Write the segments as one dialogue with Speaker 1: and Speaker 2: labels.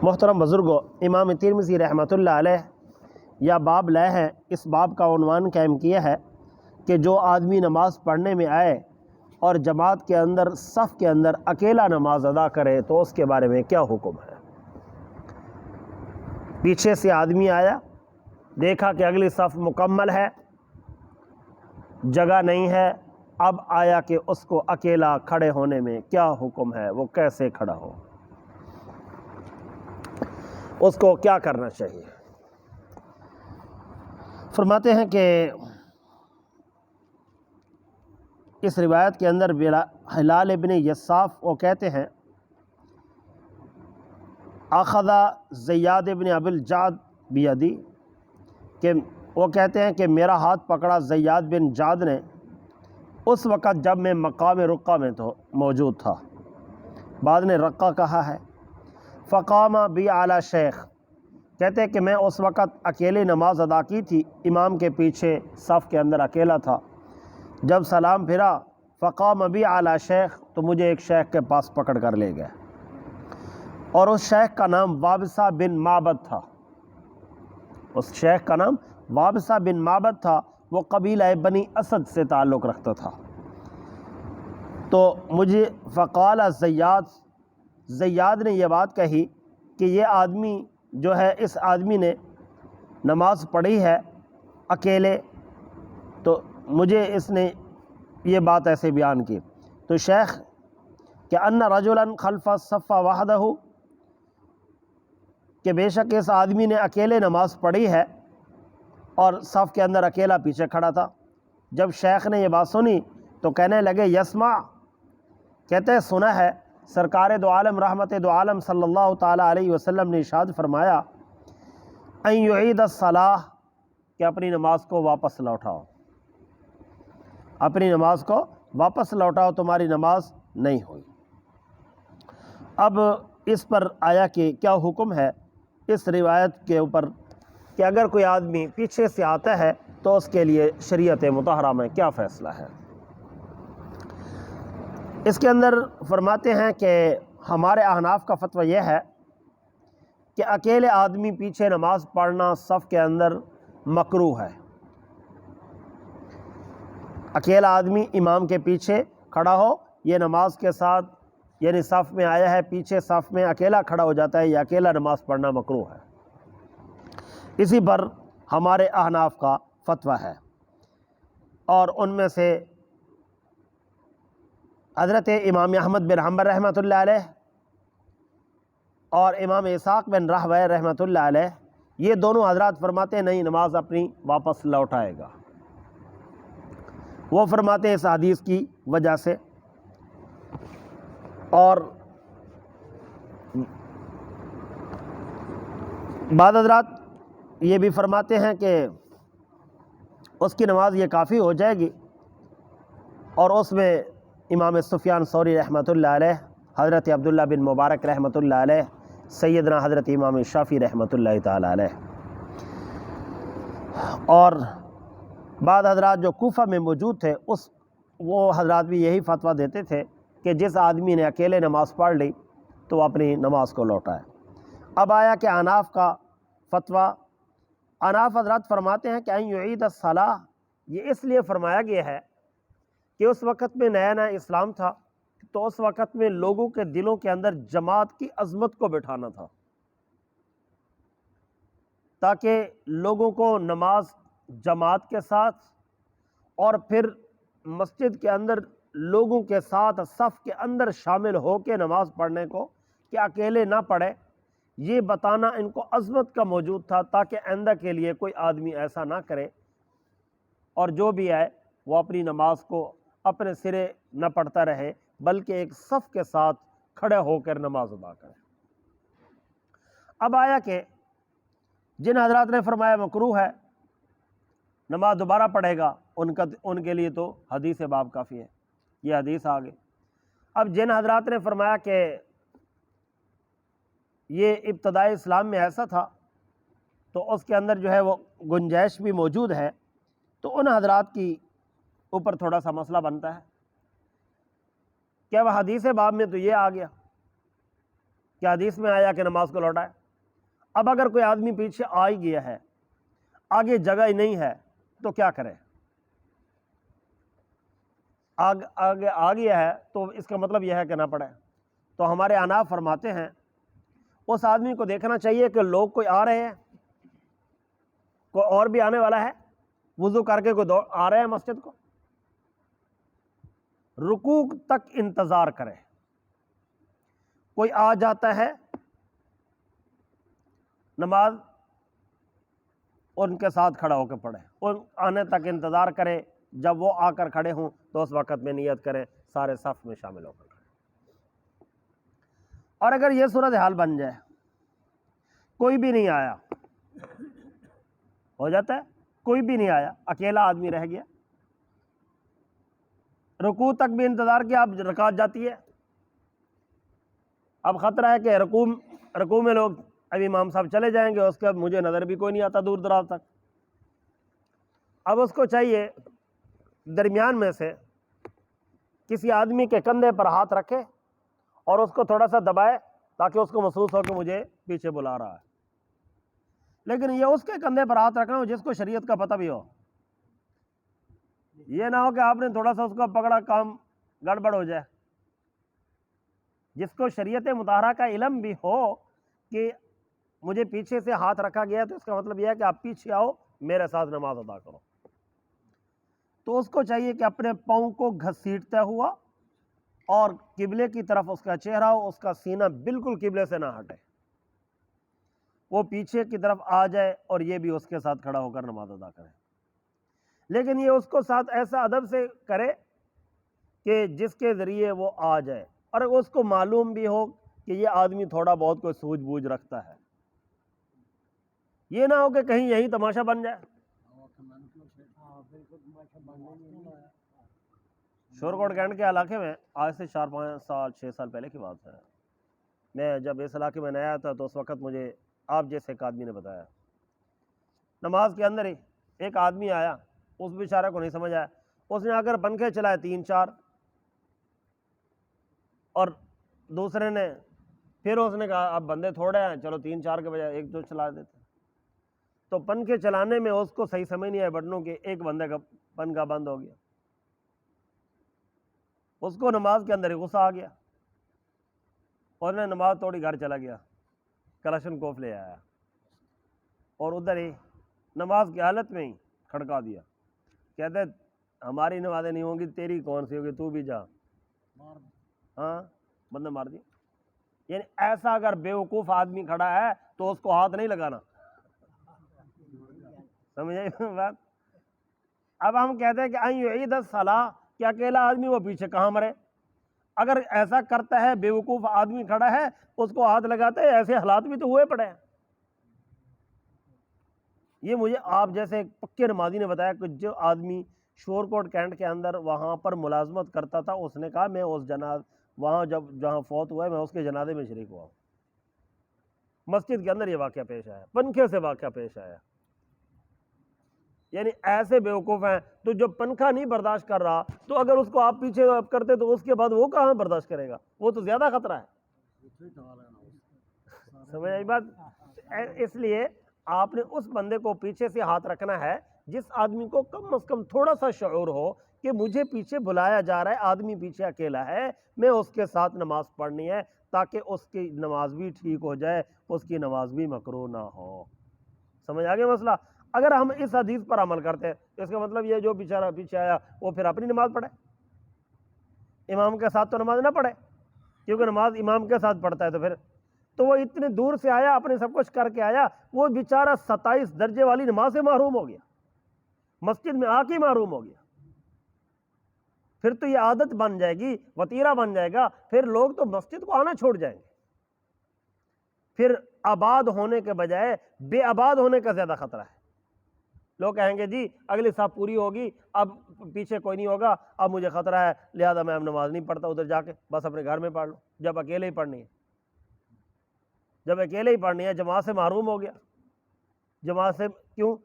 Speaker 1: محترم بزرگوں، امام ترمذی رحمۃ اللہ علیہ یا باب لائے ہیں۔ اس باب کا عنوان قائم کیا ہے کہ جو آدمی نماز پڑھنے میں آئے اور جماعت کے اندر صف کے اندر اکیلا نماز ادا کرے تو اس کے بارے میں کیا حکم ہے۔ پیچھے سے آدمی آیا، دیکھا کہ اگلی صف مکمل ہے، جگہ نہیں ہے، اب آیا کہ اس کو اکیلا کھڑے ہونے میں کیا حکم ہے، وہ کیسے کھڑا ہو، اس کو کیا کرنا چاہیے۔ فرماتے ہیں کہ اس روایت کے اندر ہلال ابن یصاف وہ کہتے ہیں اخذ زیاد ابن ابی الجعد بیدی، کہ وہ کہتے ہیں کہ میرا ہاتھ پکڑا زیاد بن جعد نے اس وقت جب میں مقام رقہ میں تو موجود تھا، بعد نے رقہ کہا ہے۔ فقام بی اعلی شیخ، کہتے ہیں کہ میں اس وقت اکیلے نماز ادا کی تھی، امام کے پیچھے صف کے اندر اکیلا تھا۔ جب سلام پھرا فقام بی اعلی شیخ، تو مجھے ایک شیخ کے پاس پکڑ کر لے گئے، اور اس شیخ کا نام وابصہ بن معبد تھا۔ اس شیخ کا نام وابصہ بن معبد تھا، وہ قبیلہ بنی اسد سے تعلق رکھتا تھا۔ تو مجھے فقال زیاد نے یہ بات کہی کہ یہ آدمی جو ہے، اس آدمی نے نماز پڑھی ہے اکیلے، تو مجھے اس نے یہ بات ایسے بیان کی۔ تو شیخ کہ ان رجلا خلف الصف وحدہ، کہ بے شک اس آدمی نے اکیلے نماز پڑھی ہے اور صف کے اندر اکیلا پیچھے کھڑا تھا۔ جب شیخ نے یہ بات سنی تو کہنے لگے یسمع، کہتے ہیں سنا ہے، سرکار دو عالم رحمت دو عالم صلی اللہ تعالیٰ علیہ وسلم نے ارشاد فرمایا ان یعید الصلاۃ، کہ اپنی نماز کو واپس لوٹاؤ، اپنی نماز کو واپس لوٹاؤ، تمہاری نماز نہیں ہوئی۔ اب اس پر آیا کہ کیا حکم ہے اس روایت کے اوپر کہ اگر کوئی آدمی پیچھے سے آتا ہے تو اس کے لیے شریعت مطہرہ میں کیا فیصلہ ہے۔ اس کے اندر فرماتے ہیں کہ ہمارے احناف کا فتویٰ یہ ہے کہ اکیلے آدمی پیچھے نماز پڑھنا صف کے اندر مکروہ ہے۔ اکیلا آدمی امام کے پیچھے کھڑا ہو، یہ نماز کے ساتھ یعنی صف میں آیا ہے، پیچھے صف میں اکیلا کھڑا ہو جاتا ہے، یہ اکیلا نماز پڑھنا مکروہ ہے۔ اسی پر ہمارے احناف کا فتویٰ ہے، اور ان میں سے حضرت امام احمد بن حنبل رحمۃ اللہ علیہ اور امام اسحاق بن راہویہ رحمۃ اللہ علیہ، یہ دونوں حضرات فرماتے ہیں نہیں، نماز اپنی واپس لوٹائے گا۔ وہ فرماتے ہیں اس حدیث کی وجہ سے، اور بعض حضرات یہ بھی فرماتے ہیں کہ اس کی نماز یہ کافی ہو جائے گی، اور اس میں امام سفیان ثوری رحمۃ اللہ علیہ، حضرت عبداللہ بن مبارک رحمۃ اللہ علیہ، سیدنا حضرت امام شافعی رحمۃ اللہ تعالی علیہ، اور بعض حضرات جو کوفہ میں موجود تھے وہ حضرات بھی یہی فتویٰ دیتے تھے کہ جس آدمی نے اکیلے نماز پڑھ لی تو وہ اپنی نماز کو لوٹائے۔ اب آیا کہ احناف کا فتویٰ، احناف حضرات فرماتے ہیں کہ ان یعید الصلاۃ، یہ اس لیے فرمایا گیا ہے کہ اس وقت میں نیا نیا اسلام تھا، تو اس وقت میں لوگوں کے دلوں کے اندر جماعت کی عظمت کو بٹھانا تھا، تاکہ لوگوں کو نماز جماعت کے ساتھ اور پھر مسجد کے اندر لوگوں کے ساتھ صف کے اندر شامل ہو کے نماز پڑھنے کو، کہ اکیلے نہ پڑھے، یہ بتانا ان کو عظمت کا موجود تھا، تاکہ آئندہ کے لیے کوئی آدمی ایسا نہ کرے، اور جو بھی آئے وہ اپنی نماز کو اپنے سرے نہ پڑھتا رہے، بلکہ ایک صف کے ساتھ کھڑے ہو کر نماز ادا کرے۔ اب آیا کہ جن حضرات نے فرمایا مکروہ ہے، نماز دوبارہ پڑھے گا، ان کے لیے تو حدیث باب کافی ہے، یہ حدیث آگے۔ اب جن حضرات نے فرمایا کہ یہ ابتدائی اسلام میں ایسا تھا تو اس کے اندر جو ہے وہ گنجائش بھی موجود ہے، تو ان حضرات کی اوپر تھوڑا سا مسئلہ بنتا ہے کہ اب حدیث باب میں تو یہ آ گیا کیا حدیث میں آیا کہ نماز کو لوٹائے؟ اب اگر کوئی آدمی پیچھے آ ہی گیا ہے، آگے جگہ ہی نہیں ہے، تو کیا کرے؟ آگے آ گیا ہے تو اس کا مطلب یہ ہے کہ نہ پڑھے۔ تو ہمارے احناف فرماتے ہیں اس آدمی کو دیکھنا چاہیے کہ لوگ کوئی آ رہے ہیں، کوئی اور بھی آنے والا ہے، وضو کر کے کوئی آ رہے ہیں مسجد کو، رکوع تک انتظار کرے۔ کوئی آ جاتا ہے، نماز ان کے ساتھ کھڑا ہو کے پڑھے، ان آنے تک انتظار کرے، جب وہ آ کر کھڑے ہوں تو اس وقت میں نیت کرے، سارے صف میں شامل ہو کر کھڑے۔ اور اگر یہ صورتحال بن جائے کوئی بھی نہیں آیا، ہو جاتا ہے کوئی بھی نہیں آیا، اکیلا آدمی رہ گیا، رکوع تک بھی انتظار کیا، اب رکعت جاتی ہے، اب خطرہ ہے کہ رکوع میں لوگ اب امام صاحب چلے جائیں گے، اس کے مجھے نظر بھی کوئی نہیں آتا دور دراز تک۔ اب اس کو چاہیے درمیان میں سے کسی آدمی کے کندھے پر ہاتھ رکھے اور اس کو تھوڑا سا دبائے تاکہ اس کو محسوس ہو کہ مجھے پیچھے بلا رہا ہے۔ لیکن یہ اس کے کندھے پر ہاتھ رکھنا ہو جس کو شریعت کا پتہ بھی ہو، یہ نہ ہو کہ آپ نے تھوڑا سا اس کو پکڑا، کام گڑبڑ ہو جائے۔ جس کو شریعت مطہرہ کا علم بھی ہو کہ مجھے پیچھے سے ہاتھ رکھا گیا تو اس کا مطلب یہ ہے کہ آپ پیچھے آؤ، میرے ساتھ نماز ادا کرو، تو اس کو چاہیے کہ اپنے پاؤں کو گھسیٹتا ہوا اور قبلے کی طرف اس کا چہرہ ہو، اس کا سینہ بالکل قبلے سے نہ ہٹے، وہ پیچھے کی طرف آ جائے اور یہ بھی اس کے ساتھ کھڑا ہو کر نماز ادا کرے۔ لیکن یہ اس کو ساتھ ایسا ادب سے کرے کہ جس کے ذریعے وہ آ جائے اور اس کو معلوم بھی ہو کہ یہ آدمی تھوڑا بہت کوئی سوجھ بوجھ رکھتا ہے، یہ نہ ہو کہ کہیں یہی تماشا بن جائے۔ شورکوٹ کینٹ کے علاقے میں آج سے 4-5 6 سال پہلے کی بات ہے، میں جب اس علاقے میں نیا تھا تو اس وقت مجھے آپ جیسے ایک آدمی نے بتایا، نماز کے اندر ہی ایک آدمی آیا، اس بیچارے کو نہیں سمجھ آیا، اس نے آ کر پنکھے چلائے 3-4 اور دوسرے نے پھر اس نے کہا اب بندے تھوڑے ہیں، چلو 3-4 کے بجائے 1-2 چلا دیتے۔ تو پنکھے چلانے میں اس کو صحیح سمجھ نہیں آئے بٹنوں کے، ایک بندے کا پنکھا بند ہو گیا، اس کو نماز کے اندر ہی غصہ آ گیا، اور نے نماز توڑی، گھر چلا گیا، کلاشن کوف لے آیا اور ادھر ہی نماز کی حالت میں ہی کھڑکا دیا، کہتے ہماری نمازیں نہیں ہوں گی، تیری کون سی ہوگی، تو بھی جا، ہاں بندہ مار دیا۔ یعنی ایسا اگر بیوقوف آدمی کھڑا ہے تو اس کو ہاتھ نہیں لگانا، سمجھے بات؟ اب ہم کہتے ہیں کہ ان یعید الصلاۃ، کہ اکیلا آدمی وہ پیچھے کہاں مرے؟ اگر ایسا کرتا ہے، بیوقوف آدمی کھڑا ہے اس کو ہاتھ لگاتا ہے، ایسے حالات بھی تو ہوئے پڑے ہیں۔ یہ مجھے آپ جیسے ایک پکے نمازی نے بتایا کہ جو آدمی شورکوٹ کینٹ کے اندر وہاں پر ملازمت کرتا تھا، اس نے کہا میں اس وہاں جہاں فوت ہوا ہے میں اس کے جنازے میں شریک ہوا ہوں۔ مسجد کے اندر یہ واقعہ پیش آیا، پنکھے سے واقعہ پیش آیا۔ یعنی ایسے بیوقوف ہیں، تو جو پنکھا نہیں برداشت کر رہا تو اگر اس کو آپ پیچھے کرتے تو اس کے بعد وہ کہاں برداشت کرے گا؟ وہ تو زیادہ خطرہ ہے، سمجھ آئی بات؟ اس لیے آپ نے اس بندے کو پیچھے سے ہاتھ رکھنا ہے جس آدمی کو کم از کم تھوڑا سا شعور ہو کہ مجھے پیچھے بلایا جا رہا ہے، آدمی پیچھے اکیلا ہے، میں اس کے ساتھ نماز پڑھنی ہے تاکہ اس کی نماز بھی ٹھیک ہو جائے، اس کی نماز بھی مکروہ نہ ہو۔ سمجھ آ گیا مسئلہ؟ اگر ہم اس حدیث پر عمل کرتے ہیں تو اس کا مطلب یہ جو بیچارہ پیچھے آیا وہ پھر اپنی نماز پڑھے، امام کے ساتھ تو نماز نہ پڑھے، کیونکہ نماز امام کے ساتھ پڑھتا ہے تو وہ اتنے دور سے آیا، اپنے سب کچھ کر کے آیا، وہ بیچارہ 27 درجے والی نماز سے محروم ہو گیا، مسجد میں آ کے محروم ہو گیا۔ پھر تو یہ عادت بن جائے گی، وتیرہ بن جائے گا، پھر لوگ تو مسجد کو آنا چھوڑ جائیں گے، پھر آباد ہونے کے بجائے بے آباد ہونے کا زیادہ خطرہ ہے۔ لوگ کہیں گے جی اگلی صاحب پوری ہوگی، اب پیچھے کوئی نہیں ہوگا، اب مجھے خطرہ ہے لہذا میں اب نماز نہیں پڑھتا، ادھر جا کے بس اپنے گھر میں پڑھ لو، جب اکیلے ہی پڑھنی ہے، جب اکیلے ہی پڑھنی ہے، جماعت سے محروم ہو گیا۔ جماعت سے کیوں؟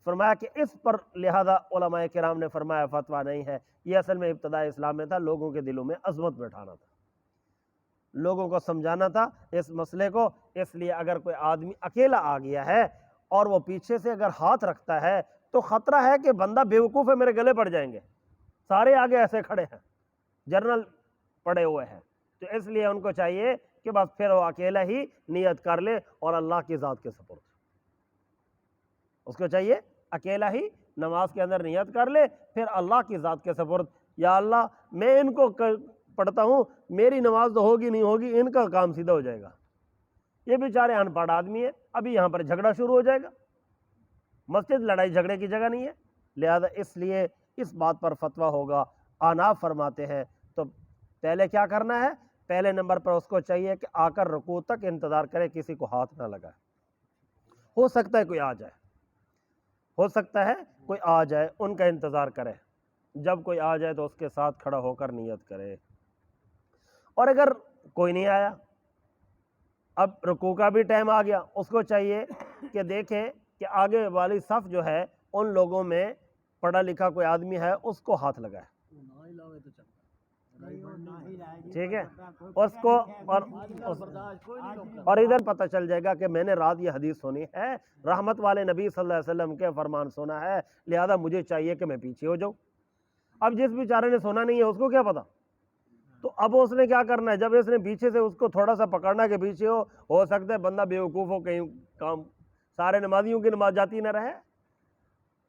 Speaker 1: فرمایا کہ اس پر لہذا علماء کرام نے فرمایا فتویٰ نہیں ہے، یہ اصل میں ابتداء اسلام میں تھا، لوگوں کے دلوں میں عظمت بٹھانا تھا۔ لوگوں کو سمجھانا تھا اس مسئلے کو، اس لیے اگر کوئی آدمی اکیلا آ گیا ہے اور وہ پیچھے سے اگر ہاتھ رکھتا ہے تو خطرہ ہے کہ بندہ بیوقوف ہے، میرے گلے پڑ جائیں گے، سارے آگے ایسے کھڑے ہیں، جنرل پڑے ہوئے ہیں، تو اس لیے ان کو چاہیے کہ بس پھر وہ اکیلا ہی نیت کر لے اور اللہ کی ذات کے سپرد، اس کو چاہیے اکیلا ہی نماز کے اندر نیت کر لے، پھر اللہ کی ذات کے سپرد، یا اللہ میں ان کو پڑھتا ہوں، میری نماز تو ہوگی نہیں ہوگی، ان کا کام سیدھا ہو جائے گا، یہ بیچارے ان پڑھ آدمی ہیں، ابھی یہاں پر جھگڑا شروع ہو جائے گا، مسجد لڑائی جھگڑے کی جگہ نہیں ہے، لہذا اس لیے اس بات پر فتویٰ ہوگا، آناف فرماتے ہیں تو پہلے کیا کرنا ہے، پہلے نمبر پر اس کو چاہیے کہ آ کر رکوع تک انتظار کرے، کسی کو ہاتھ نہ لگائے، ہو سکتا ہے کوئی آ جائے، ہو سکتا ہے کوئی آ جائے، ان کا انتظار کرے، جب کوئی آ جائے تو اس کے ساتھ کھڑا ہو کر نیت کرے، اور اگر کوئی نہیں آیا، اب رکوع کا بھی ٹائم آ گیا، اس کو چاہیے کہ دیکھے کہ آگے والی صف جو ہے ان لوگوں میں پڑھا لکھا کوئی آدمی ہے، اس کو ہاتھ لگائے، ٹھیک ہے، اس کو اور ادھر پتہ چل جائے گا کہ میں نے رات یہ حدیث سنی ہے، رحمت والے نبی صلی اللہ علیہ وسلم کے فرمان سنا ہے، لہذا مجھے چاہیے کہ میں پیچھے ہو جاؤں۔ اب جس بیچارے نے سنا نہیں ہے اس کو کیا پتا، تو اب اس نے کیا کرنا ہے، جب اس نے پیچھے سے اس کو تھوڑا سا پکڑنا کہ پیچھے ہو سکتا ہے بندہ بیوقوف ہو، کہیں کام سارے نمازیوں کی نماز جاتی نہ رہے،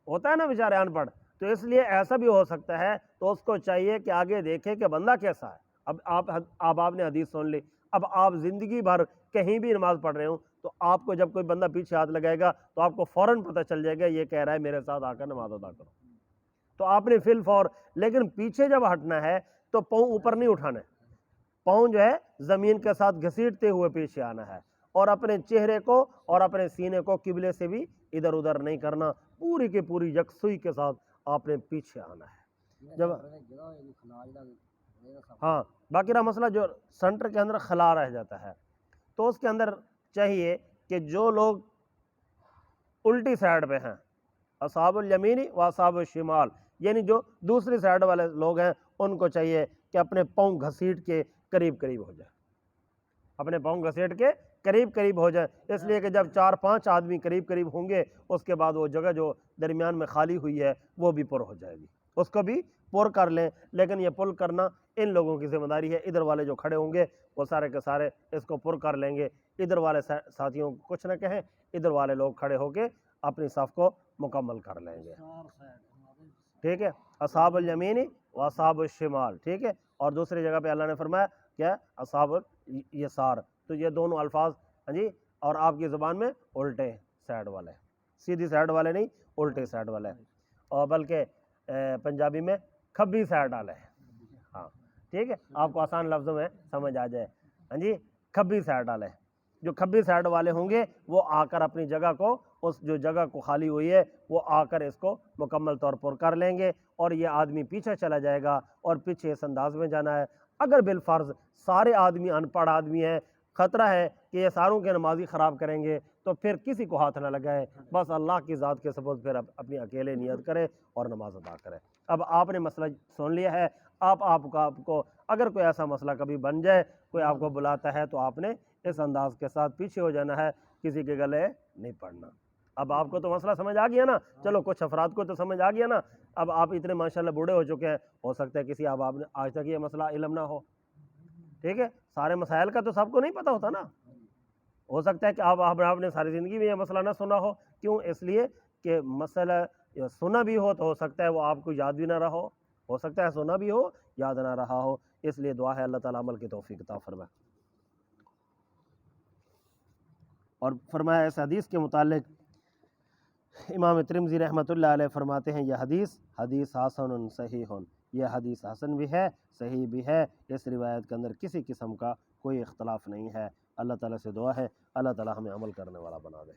Speaker 1: ہوتا ہے نا بیچارے ان پڑھ، تو اس لیے ایسا بھی ہو سکتا ہے، تو اس کو چاہیے کہ آگے دیکھے کہ بندہ کیسا ہے۔ اب آپ نے حدیث سن لی، اب آپ زندگی بھر کہیں بھی نماز پڑھ رہے ہوں تو آپ کو جب کوئی بندہ پیچھے ہاتھ لگائے گا تو آپ کو فوراً پتہ چل جائے گا یہ کہہ رہا ہے میرے ساتھ آ کر نماز ادا کرو، تو آپ نے فی الفور، لیکن پیچھے جب ہٹنا ہے تو پاؤں اوپر نہیں اٹھانا ہے، پاؤں جو ہے زمین کے ساتھ گھسیٹتے ہوئے پیچھے آنا ہے، اور اپنے چہرے کو اور اپنے سینے کو قبلے سے بھی ادھر ادھر نہیں کرنا، پوری کی پوری یکسوئی کے ساتھ آپ نے پیچھے آنا ہے۔ جب ہاں باقی رہا مسئلہ جو سنٹر کے اندر خلا رہ جاتا ہے، تو اس کے اندر چاہیے کہ جو لوگ الٹی سائڈ پہ ہیں، اصحاب الیمینی و اصحاب الشمال، یعنی جو دوسری سائڈ والے لوگ ہیں، ان کو چاہیے کہ اپنے پاؤں گھسیٹ کے قریب قریب ہو جائے، اپنے پاؤں گھسیٹ کے قریب قریب ہو جائے، اس لیے کہ جب 4-5 آدمی قریب قریب ہوں گے اس کے بعد وہ جگہ جو درمیان میں خالی ہوئی ہے وہ بھی پر ہو جائے گی، اس کو بھی پر کر لیں، لیکن یہ پر کرنا ان لوگوں کی ذمہ داری ہے، ادھر والے جو کھڑے ہوں گے وہ سارے کے سارے اس کو پر کر لیں گے، ادھر والے ساتھیوں کو کچھ نہ کہیں، ادھر والے لوگ کھڑے ہو کے اپنی صف کو مکمل کر لیں گے، ٹھیک ہے، اصحاب الیمین و اصحاب الشمال، ٹھیک ہے، اور دوسری جگہ پہ اللہ نے فرمایا کیا، اصحاب الیسار، تو یہ دونوں الفاظ ہاں جی، اور آپ کی زبان میں الٹے سائڈ والے، سیدھی سائڈ والے نہیں، الٹے سائڈ والے، اور بلکہ پنجابی میں کھبی سائڈ والے، ہاں ٹھیک ہے، آپ کو آسان لفظوں میں سمجھ آ جائے، ہاں جی، کھبی سائڈ والے، جو کھبی سائڈ والے ہوں گے وہ آ کر اپنی جگہ کو، اس جو جگہ کو خالی ہوئی ہے وہ آ کر اس کو مکمل طور پر کر لیں گے، اور یہ آدمی پیچھے چلا جائے گا، اور پیچھے اس انداز میں جانا ہے۔ اگر بالفرض سارے آدمی ان پڑھ آدمی ہیں، خطرہ ہے کہ یہ ساروں کے نمازی خراب کریں گے، تو پھر کسی کو ہاتھ نہ لگائے، بس اللہ کی ذات کے سپرد پھر اپنی اکیلے نیت کرے اور نماز ادا کرے۔ اب آپ نے مسئلہ سن لیا ہے، آپ کو اگر کوئی ایسا مسئلہ کبھی بن جائے، کوئی آپ کو بلاتا ہے تو آپ نے اس انداز کے ساتھ پیچھے ہو جانا ہے، کسی کے گلے نہیں پڑنا۔ اب آپ کو تو مسئلہ سمجھ آ گیا نا، چلو کچھ افراد کو تو سمجھ آ گیا نا، اب آپ اتنے ماشاءاللہ بوڑھے ہو چکے ہیں، ہو سکتا ہے کسی آپ نے آج تک یہ مسئلہ علم نہ ہو، ٹھیک ہے، سارے مسائل کا تو سب کو نہیں پتہ ہوتا نا، ہو سکتا ہے کہ آپ نے ساری زندگی میں یہ مسئلہ نہ سنا ہو، کیوں؟ اس لیے کہ مسئلہ سنا بھی ہو تو ہو سکتا ہے وہ آپ کو یاد بھی نہ رہا ہو سکتا ہے سنا بھی ہو یاد نہ رہا ہو، اس لیے دعا ہے اللہ تعالیٰ عمل کی توفیق عطا فرمائے۔ اور فرمایا اس حدیث کے متعلق امام ترمذی رحمۃ اللہ علیہ فرماتے ہیں، یہ حدیث حسن صحیح، یہ حدیث حسن بھی ہے، صحیح بھی ہے، اس روایت کے اندر کسی قسم کا کوئی اختلاف نہیں ہے۔ اللہ تعالیٰ سے دعا ہے اللہ تعالیٰ ہمیں عمل کرنے والا بنا دے۔